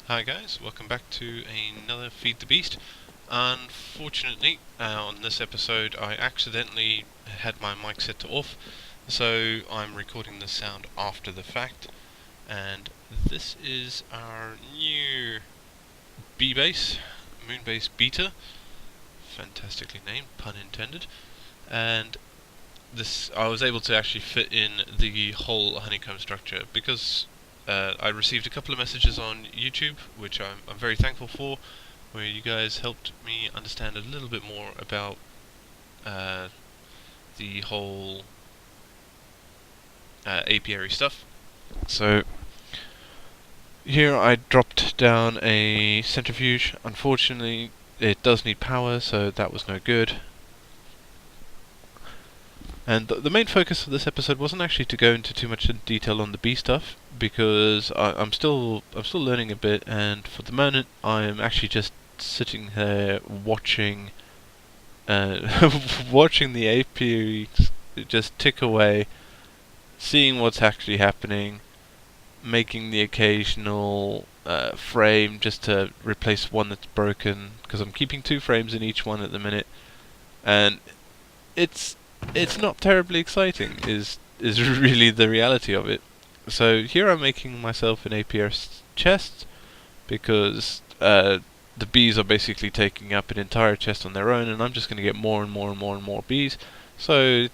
Hi guys, welcome back to another Feed the Beast. Unfortunately, on this episode I accidentally had my mic set to off, so I'm recording the sound after the fact, and this is our new B-Base, Moonbase Beta, fantastically named, pun intended, and this I was able to actually fit in the whole honeycomb structure because I received a couple of messages on YouTube, which I'm very thankful for, where you guys helped me understand a little bit more about the whole apiary stuff. So here I dropped down a centrifuge. Unfortunately, it does need power, so that was no good. And the main focus of this episode wasn't actually to go into too much detail on the bee stuff, because I'm still learning a bit, and for the moment I'm actually just sitting there watching watching the apiary just tick away, seeing what's actually happening, making the occasional frame just to replace one that's broken, because I'm keeping 2 frames in each one at the minute, and it's not terribly exciting, is really the reality of it. So here I'm making myself an APS chest, because the bees are basically taking up an entire chest on their own, and I'm just going to get more and more and more and more bees. So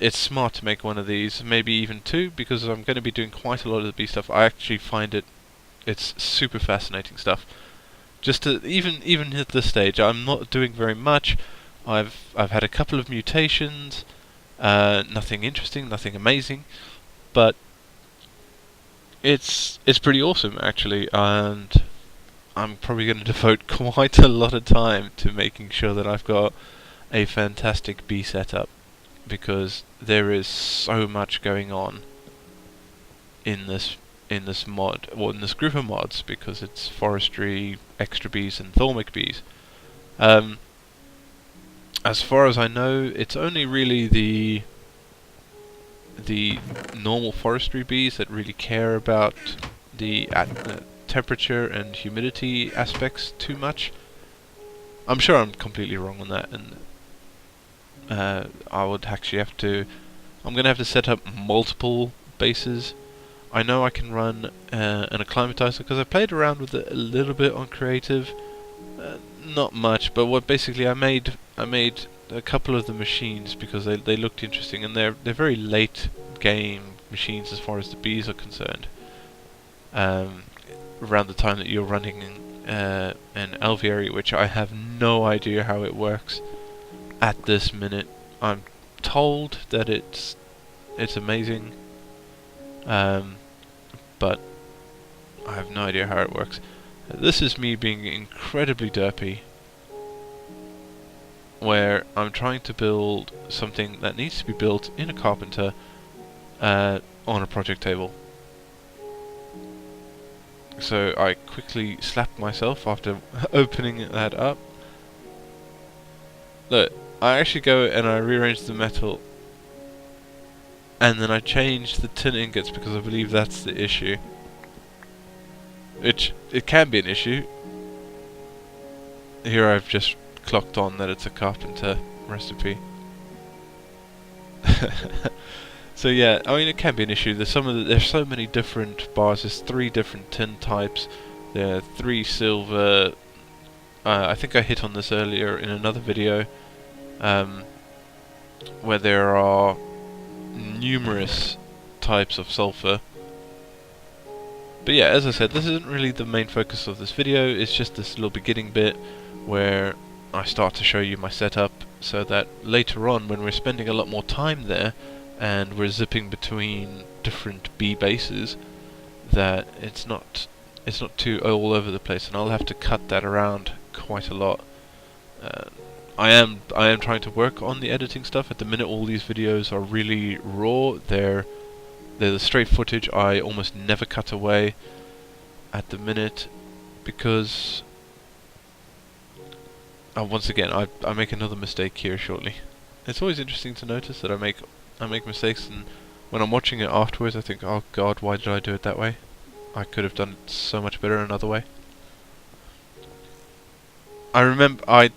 it's smart to make one of these, maybe even 2, because I'm going to be doing quite a lot of the bee stuff. I actually find it's super fascinating stuff. Just to even at this stage, I'm not doing very much. I've had a couple of mutations, nothing interesting, nothing amazing, but it's pretty awesome actually, and I'm probably going to devote quite a lot of time to making sure that I've got a fantastic bee setup, because there is so much going on in this mod, or in this group of mods, because it's forestry, extra bees, and thormic bees. As far as I know, it's only really the normal forestry bees that really care about the temperature and humidity aspects too much. I'm sure I'm completely wrong on that, and I would actually have to. I'm going to have to set up multiple bases. I know I can run an acclimatizer, because I played around with it a little bit on creative. Not much, but what basically I made a couple of the machines because they looked interesting, and they're very late game machines as far as the bees are concerned. Around the time that you're running an alveary, which I have no idea how it works at this minute. I'm told that it's amazing, but I have no idea how it works. This is me being incredibly derpy, where I'm trying to build something that needs to be built in a carpenter on a project table. So I quickly slapped myself after opening that up. Look, I actually go and I rearrange the metal, and then I change the tin ingots because I believe that's the issue. It can be an issue. Here I've just clocked on that it's a carpenter recipe. So yeah, I mean, it can be an issue. There's so many different bars. There's 3 different tin types. There are 3 silver. I think I hit on this earlier in another video, where there are numerous types of sulfur. But yeah, as I said, this isn't really the main focus of this video. It's just this little beginning bit where I start to show you my setup, so that later on, when we're spending a lot more time there and we're zipping between different bee bases, that it's not too all over the place, and I'll have to cut that around quite a lot. I am trying to work on the editing stuff. At the minute, all these videos are really raw. They're the straight footage. I almost never cut away at the minute, because once again I make another mistake here shortly. It's always interesting to notice that I make mistakes, and when I'm watching it afterwards I think, oh god, why did I do it that way? I could have done it so much better another way. I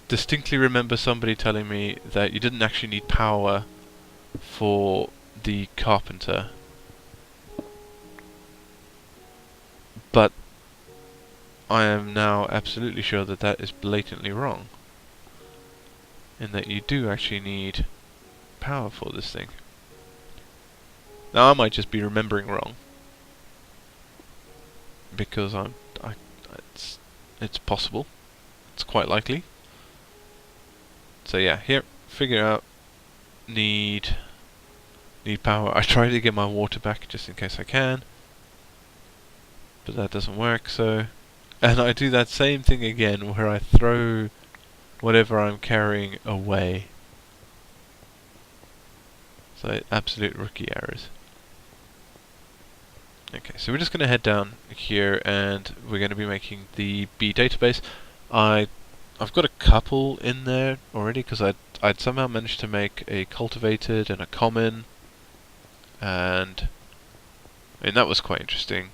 distinctly remember somebody telling me that you didn't actually need power for the carpenter. But I am now absolutely sure that that is blatantly wrong. In that you do actually need power for this thing. Now I might just be remembering wrong. Because it's possible. It's quite likely. So yeah, here, figure out, need power. I try to get my water back just in case I can, but that doesn't work, so... And I do that same thing again, where I throw whatever I'm carrying away. So, absolute rookie errors. Okay, so we're just going to head down here, and we're going to be making the bee database. I've got a couple in there already, because I'd somehow managed to make a cultivated and a common, and that was quite interesting.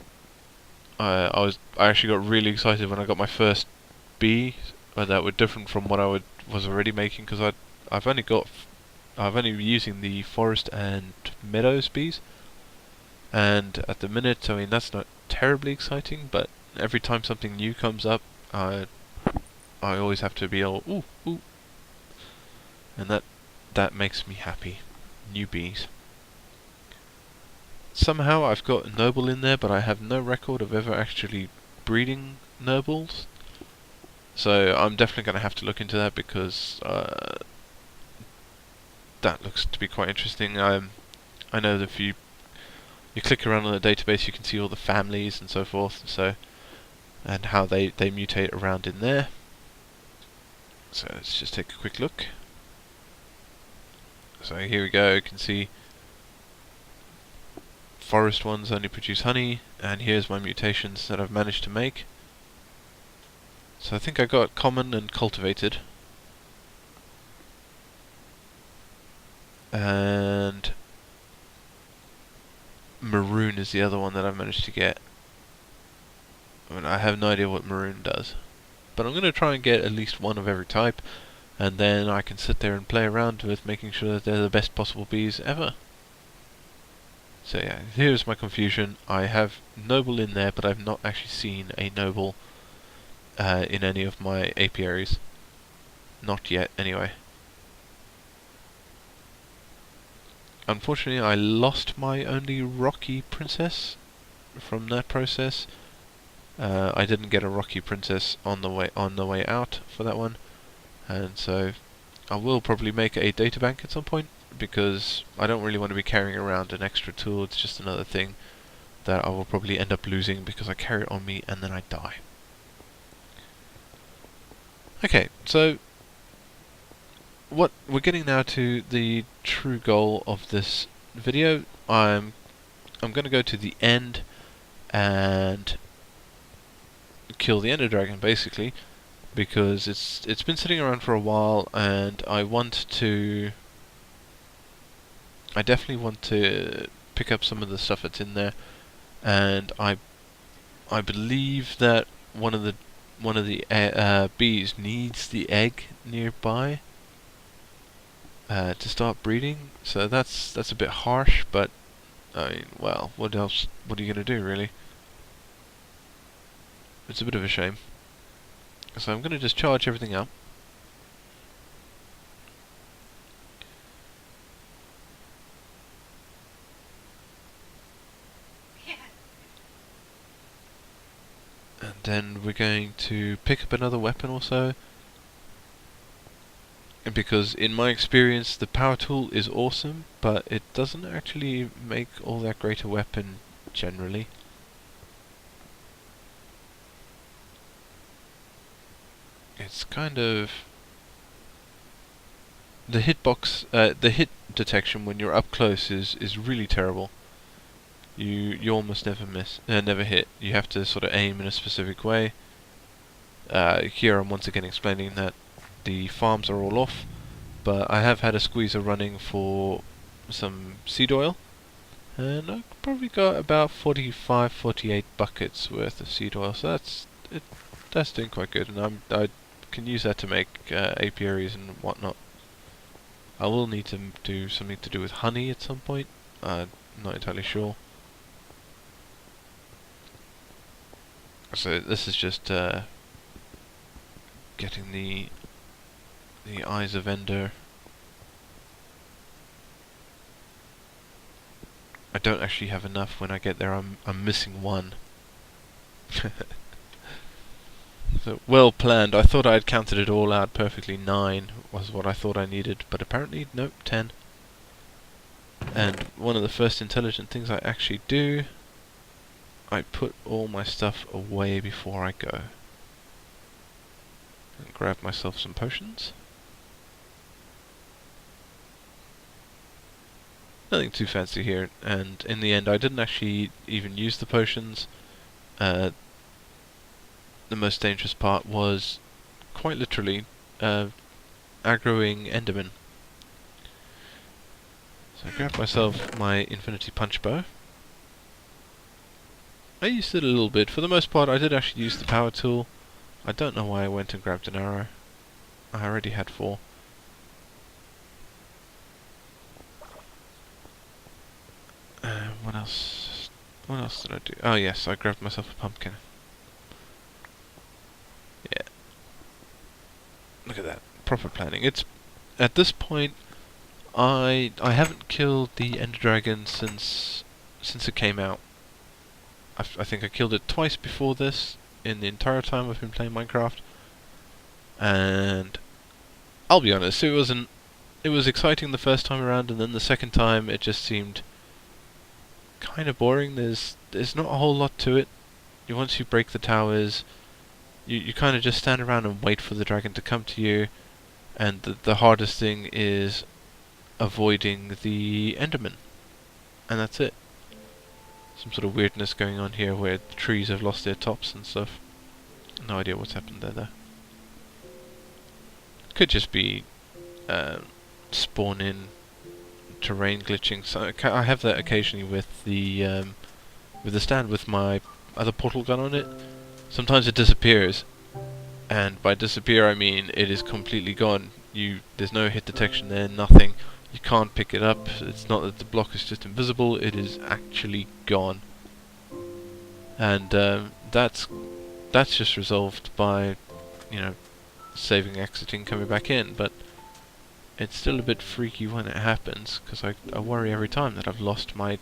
I actually got really excited when I got my first bee that were different from what I was already making, because I've only been using the forest and meadows bees, and at the minute, I mean, that's not terribly exciting, but every time something new comes up, I always have to be all ooh ooh, and that makes me happy. New bees. Somehow I've got a noble in there, but I have no record of ever actually breeding nobles. So I'm definitely going to have to look into that, because that looks to be quite interesting. I know that if you click around on the database, you can see all the families and so forth, so, and how they mutate around in there. So let's just take a quick look. So here we go, you can see forest ones only produce honey, and here's my mutations that I've managed to make. So I think I got common and cultivated. And maroon is the other one that I've managed to get. I mean, I have no idea what maroon does. But I'm going to try and get at least one of every type, and then I can sit there and play around with making sure that they're the best possible bees ever. So yeah, here's my confusion. I have noble in there, but I've not actually seen a noble in any of my apiaries. Not yet, anyway. Unfortunately, I lost my only rocky princess from that process. I didn't get a rocky princess on the way out for that one, and so I will probably make a databank at some point, because I don't really want to be carrying around an extra tool. It's just another thing that I will probably end up losing because I carry it on me and then I die. Okay, so what we're getting now to the true goal of this video. I'm going to go to the end and kill the Ender Dragon, basically, because it's been sitting around for a while, and I definitely want to pick up some of the stuff that's in there, and I believe that one of the bees needs the egg nearby to start breeding. So that's a bit harsh, but I mean, well, what else? What are you gonna do, really? It's a bit of a shame. So I'm gonna just charge everything up. And then we're going to pick up another weapon or so. And because in my experience the power tool is awesome, but it doesn't actually make all that great a weapon generally. It's kind of... the the hit detection when you're up close is really terrible. You almost never hit. You have to sort of aim in a specific way. Here I'm once again explaining that the farms are all off, but I have had a squeezer running for some seed oil, And I've probably got about 45, 48 buckets worth of seed oil, so that's doing quite good, and I can use that to make apiaries and whatnot. I will need to do something to do with honey at some point. I'm not entirely sure. So this is just getting the eyes of Ender. I don't actually have enough. When I get there, I'm missing one. So well planned. I thought I had counted it all out perfectly. 9 was what I thought I needed, but apparently nope, 10. And one of the first intelligent things I actually do, I put all my stuff away before I go. And grab myself some potions. Nothing too fancy here, and in the end I didn't actually even use the potions. The most dangerous part was quite literally aggroing Endermen. So I grabbed myself my infinity punch bow. I used it a little bit. For the most part I did actually use the power tool. I don't know why I went and grabbed an arrow. I already had 4. What else? What else did I do? Oh yes, I grabbed myself a pumpkin. Yeah. Look at that. Proper planning. It's at this point I haven't killed the Ender Dragon since it came out. I think I killed it twice before this in the entire time I've been playing Minecraft. And I'll be honest, it was exciting the first time around, and then the second time it just seemed kind of boring. There's not a whole lot to it. Once you break the towers, you kind of just stand around and wait for the dragon to come to you, and the hardest thing is avoiding the Endermen, and that's it. Some sort of weirdness going on here where the trees have lost their tops and stuff. No idea what's happened there though. Could just be spawn in terrain glitching. So I have that occasionally with the stand with my other portal gun on it. Sometimes it disappears, and by disappear I mean it is completely gone. There's no hit detection there, nothing. You can't pick it up. It's not that the block is just invisible, it is actually gone. And that's just resolved by, saving, exiting, coming back in, but it's still a bit freaky when it happens, because I worry every time that I've lost my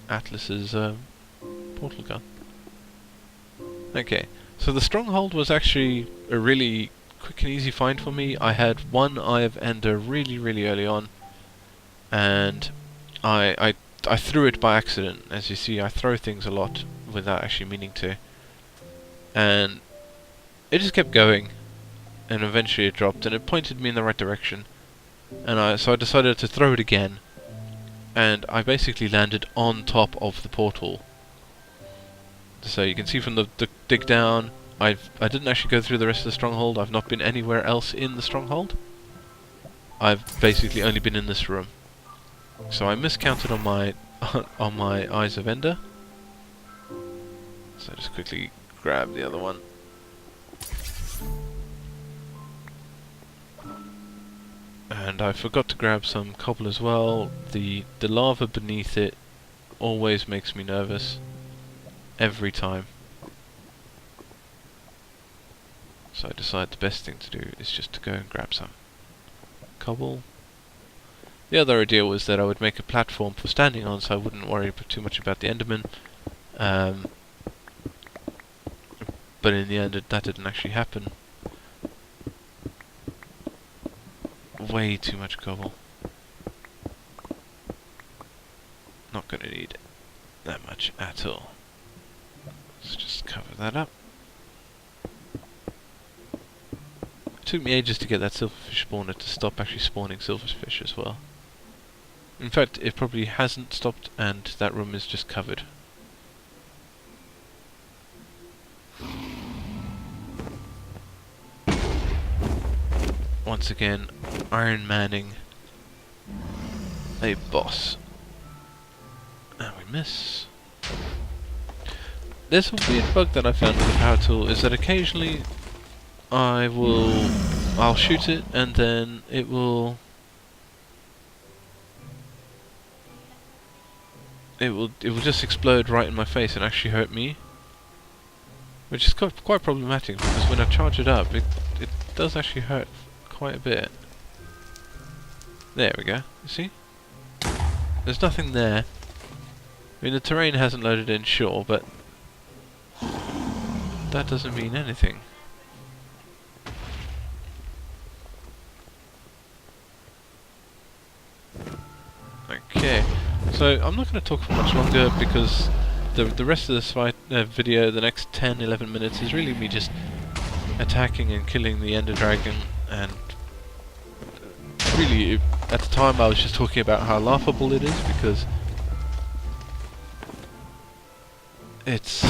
Atlas's portal gun. Okay, so the stronghold was actually a really quick and easy find for me. I had one Eye of Ender really early on, and I threw it by accident. As you see, I throw things a lot without actually meaning to, and it just kept going, and eventually it dropped, and it pointed me in the right direction, and so I decided to throw it again, and I basically landed on top of the portal. So you can see from the dig down, I didn't actually go through the rest of the stronghold. I've not been anywhere else in the stronghold. I've basically only been in this room. So I miscounted on my on my Eyes of Ender. So just quickly grab the other one. And I forgot to grab some cobble as well. The lava beneath it always makes me nervous. Every time. So I decided the best thing to do is just to go and grab some cobble. The other idea was that I would make a platform for standing on, so I wouldn't worry too much about the Enderman. But in the end, that didn't actually happen. Way too much cobble. Not going to need that much at all. Let's just cover that up. It took me ages to get that silverfish spawner to stop actually spawning silverfish as well. In fact, it probably hasn't stopped, and that room is just covered. Once again, Iron Manning a boss. miss. There's a weird bug that I found with the power tool, is that occasionally I'll shoot it and then it will just explode right in my face and actually hurt me, which is quite problematic because when I charge it up, it does actually hurt quite a bit. There we go. You see? There's nothing there. I mean, the terrain hasn't loaded in, sure, but that doesn't mean anything. Okay, so I'm not going to talk for much longer because the rest of this video, the next 10-11 minutes, is really me just attacking and killing the Ender Dragon, and really, at the time I was just talking about how laughable it is because it's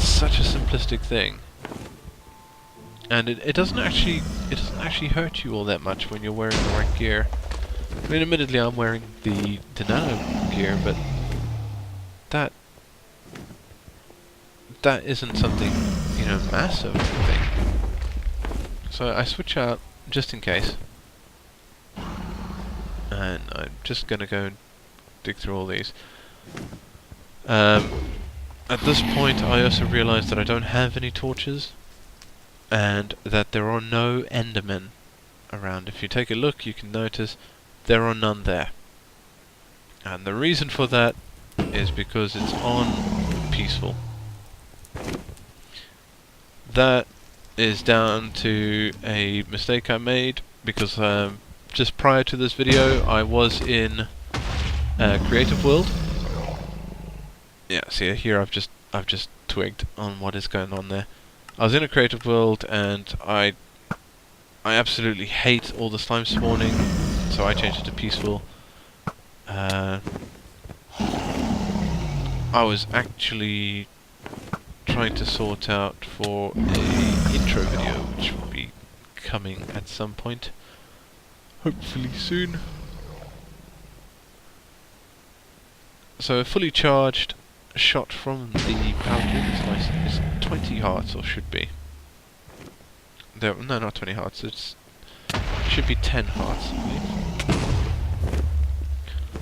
such a simplistic thing, and it doesn't actually hurt you all that much when you're wearing the right gear. I mean, admittedly, I'm wearing the nano gear, but that isn't something, you know, massive thing. So I switch out just in case, and I'm just gonna go and dig through all these. At this point, I also realised that I don't have any torches, and that there are no Endermen around. If you take a look, you can notice there are none there. And the reason for that is because it's on peaceful. That is down to a mistake I made because just prior to this video I was in creative world. Yeah, see here I've just twigged on what is going on there. I was in a creative world and I absolutely hate all the slime spawning, so I changed it to peaceful. I was actually trying to sort out for a intro video which will be coming at some point, hopefully soon. So a fully charged shot from the power tool is nice. It's 20 hearts, or should be. No, not 20 hearts. It should be 10 hearts, I believe.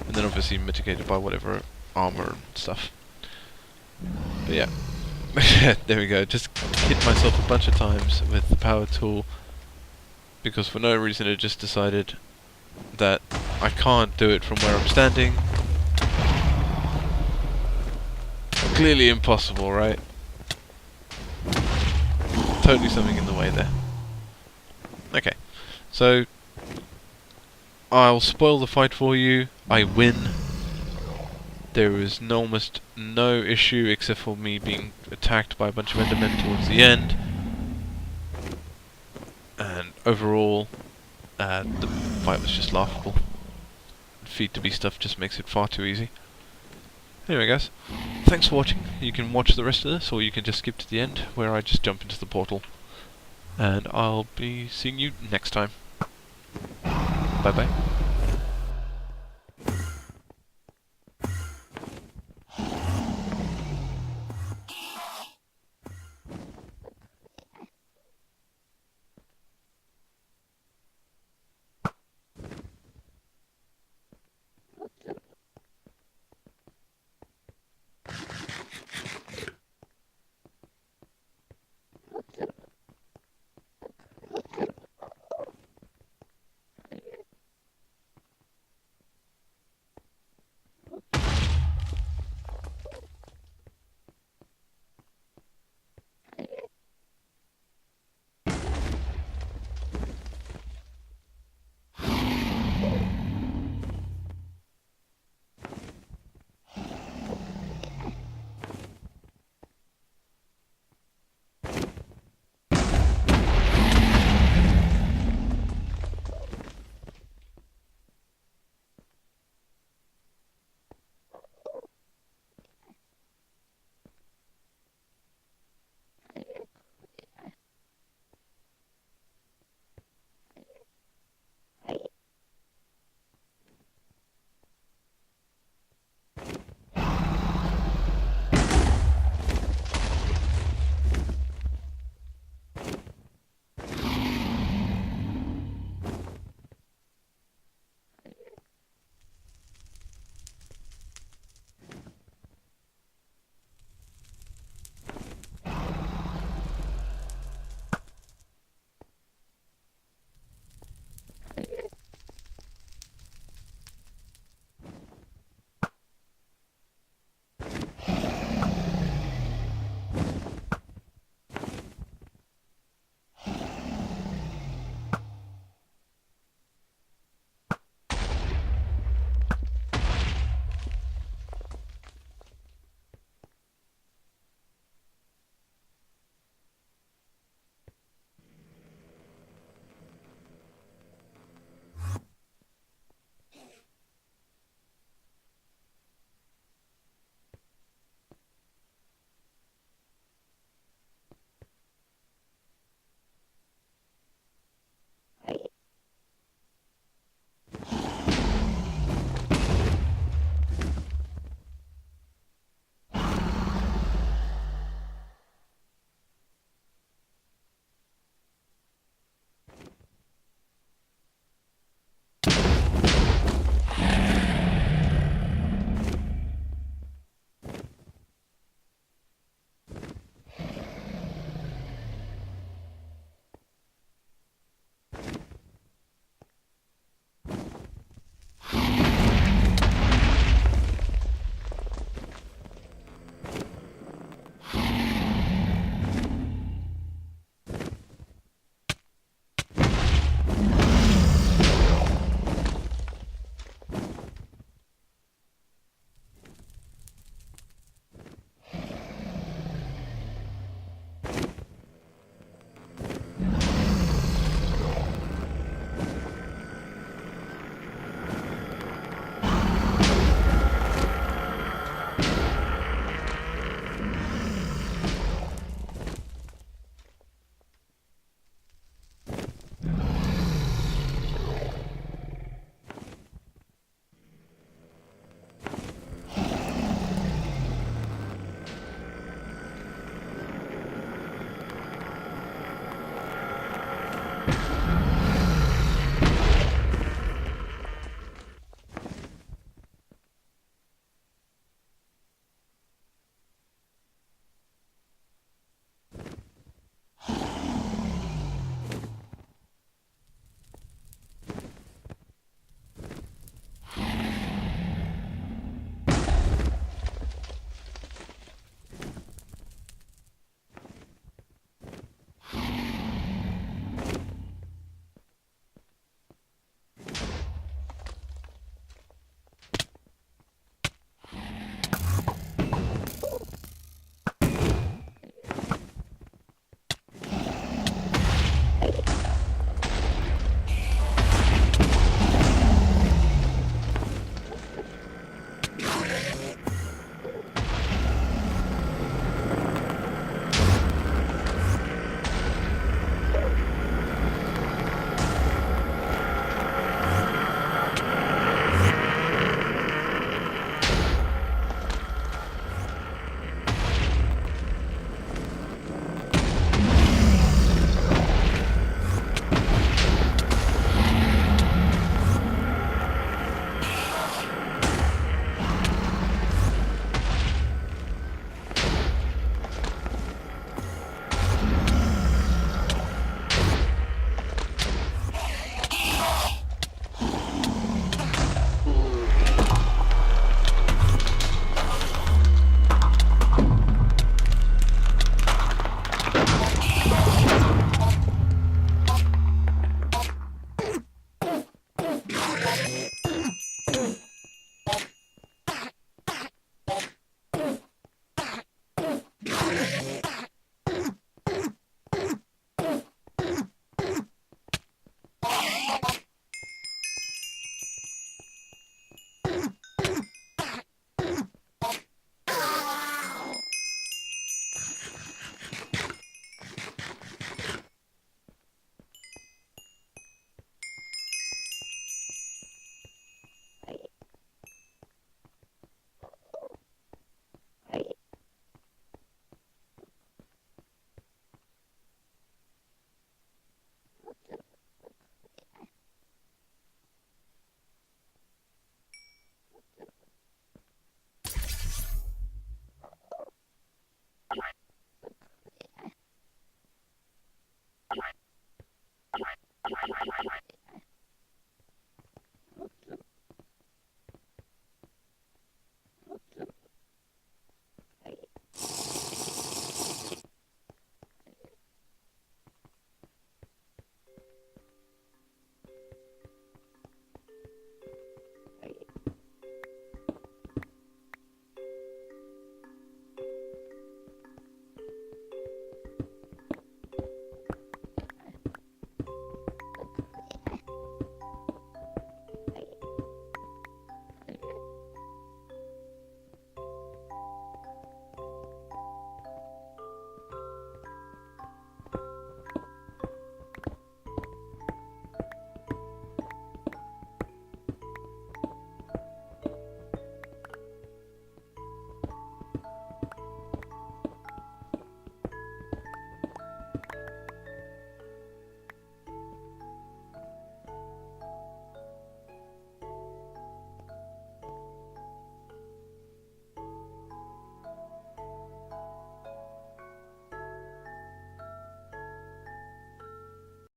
And then obviously mitigated by whatever armor and stuff. But yeah. There we go, just hit myself a bunch of times with the power tool because for no reason it just decided that I can't do it from where I'm standing. Clearly impossible, right? Totally something in the way there. Okay, so I'll spoil the fight for you. I win. There is almost no issue except for me being attacked by a bunch of Endermen towards the end. And overall, the fight was just laughable. Feed to be stuff just makes it far too easy. Anyway guys, thanks for watching. You can watch the rest of this, or you can just skip to the end where I just jump into the portal. And I'll be seeing you next time. Bye bye.